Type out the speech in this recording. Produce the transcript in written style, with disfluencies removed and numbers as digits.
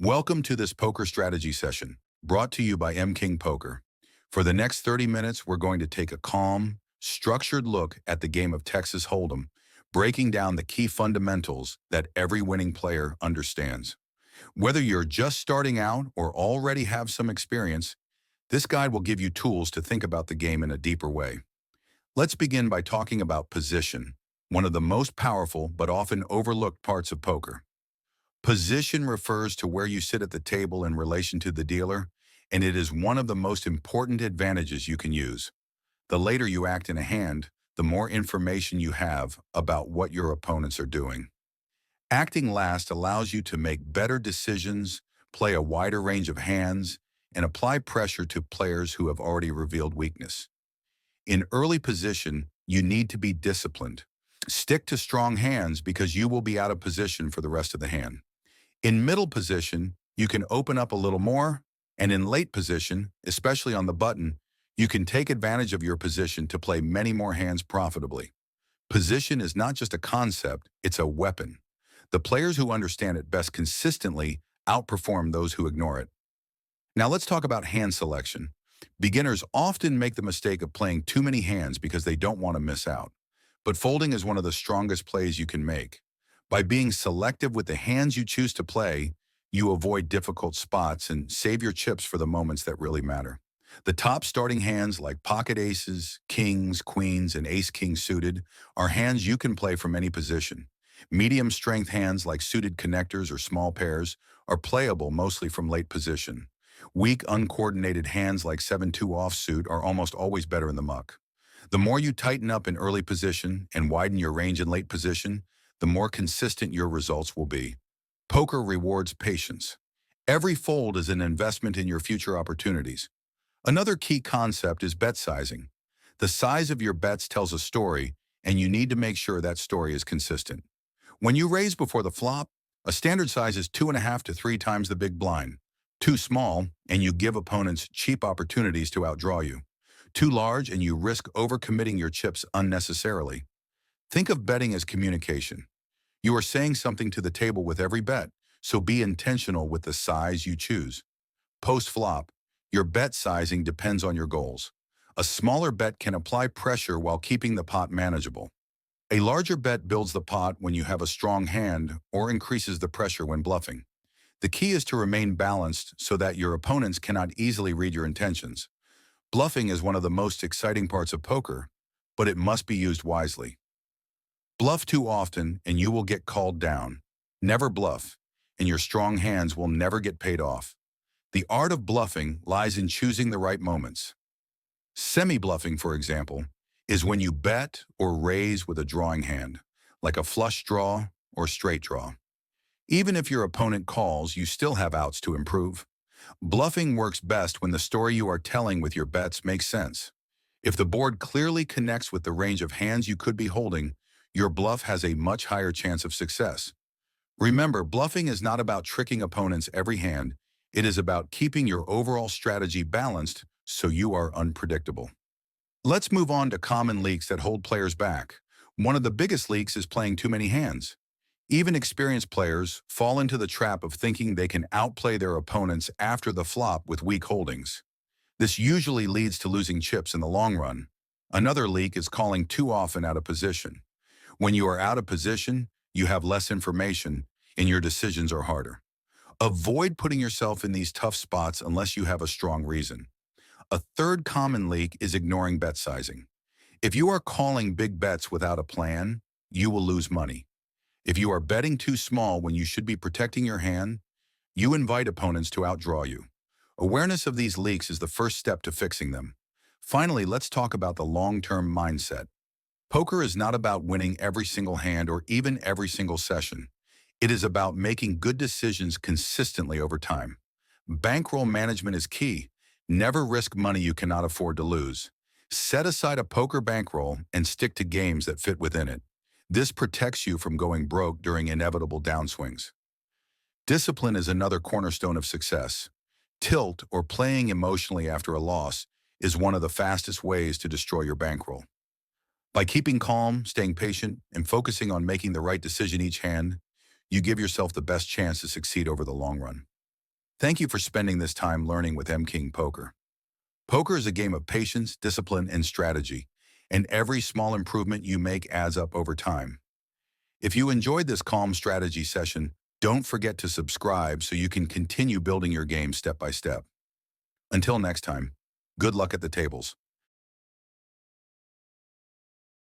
Welcome to this poker strategy session, brought to you by M King Poker. For the next 30 minutes, we're going to take a calm, structured look at the game of Texas Hold'em, breaking down the key fundamentals that every winning player understands. Whether you're just starting out or already have some experience, this guide will give you tools to think about the game in a deeper way. Let's begin by talking about position, one of the most powerful but often overlooked parts of poker. Position refers to where you sit at the table in relation to the dealer, and it is one of the most important advantages you can use. The later you act in a hand, the more information you have about what your opponents are doing. Acting last allows you to make better decisions, play a wider range of hands, and apply pressure to players who have already revealed weakness. In early position, you need to be disciplined. Stick to strong hands because you will be out of position for the rest of the hand. In middle position, you can open up a little more, and in late position, especially on the button, you can take advantage of your position to play many more hands profitably. Position is not just a concept, it's a weapon. The players who understand it best consistently outperform those who ignore it. Now let's talk about hand selection. Beginners often make the mistake of playing too many hands because they don't want to miss out. But folding is one of the strongest plays you can make. By being selective with the hands you choose to play, you avoid difficult spots and save your chips for the moments that really matter. The top starting hands like pocket aces, kings, queens, and ace-king suited are hands you can play from any position. Medium strength hands like suited connectors or small pairs are playable mostly from late position. Weak, uncoordinated hands like 7-2 offsuit are almost always better in the muck. The more you tighten up in early position and widen your range in late position, the more consistent your results will be. Poker rewards patience. Every fold is an investment in your future opportunities. Another key concept is bet sizing. The size of your bets tells a story, and you need to make sure that story is consistent. When you raise before the flop, a standard size is 2.5 to 3 times the big blind. Too small, and you give opponents cheap opportunities to outdraw you. Too large, and you risk overcommitting your chips unnecessarily. Think of betting as communication. You are saying something to the table with every bet, so be intentional with the size you choose. Post-flop, your bet sizing depends on your goals. A smaller bet can apply pressure while keeping the pot manageable. A larger bet builds the pot when you have a strong hand or increases the pressure when bluffing. The key is to remain balanced so that your opponents cannot easily read your intentions. Bluffing is one of the most exciting parts of poker, but it must be used wisely. Bluff too often and you will get called down. Never bluff, and your strong hands will never get paid off. The art of bluffing lies in choosing the right moments. Semi-bluffing, for example, is when you bet or raise with a drawing hand, like a flush draw or straight draw. Even if your opponent calls, you still have outs to improve. Bluffing works best when the story you are telling with your bets makes sense. If the board clearly connects with the range of hands you could be holding, your bluff has a much higher chance of success. Remember, bluffing is not about tricking opponents every hand. It is about keeping your overall strategy balanced so you are unpredictable. Let's move on to common leaks that hold players back. One of the biggest leaks is playing too many hands. Even experienced players fall into the trap of thinking they can outplay their opponents after the flop with weak holdings. This usually leads to losing chips in the long run. Another leak is calling too often out of position. When you are out of position, you have less information, and your decisions are harder. Avoid putting yourself in these tough spots unless you have a strong reason. A third common leak is ignoring bet sizing. If you are calling big bets without a plan, you will lose money. If you are betting too small when you should be protecting your hand, you invite opponents to outdraw you. Awareness of these leaks is the first step to fixing them. Finally, let's talk about the long-term mindset. Poker is not about winning every single hand or even every single session. It is about making good decisions consistently over time. Bankroll management is key. Never risk money you cannot afford to lose. Set aside a poker bankroll and stick to games that fit within it. This protects you from going broke during inevitable downswings. Discipline is another cornerstone of success. Tilt, or playing emotionally after a loss, is one of the fastest ways to destroy your bankroll. By keeping calm, staying patient, and focusing on making the right decision each hand, you give yourself the best chance to succeed over the long run. Thank you for spending this time learning with M King Poker. Poker is a game of patience, discipline, and strategy, and every small improvement you make adds up over time. If you enjoyed this calm strategy session, don't forget to subscribe so you can continue building your game step by step. Until next time, good luck at the tables.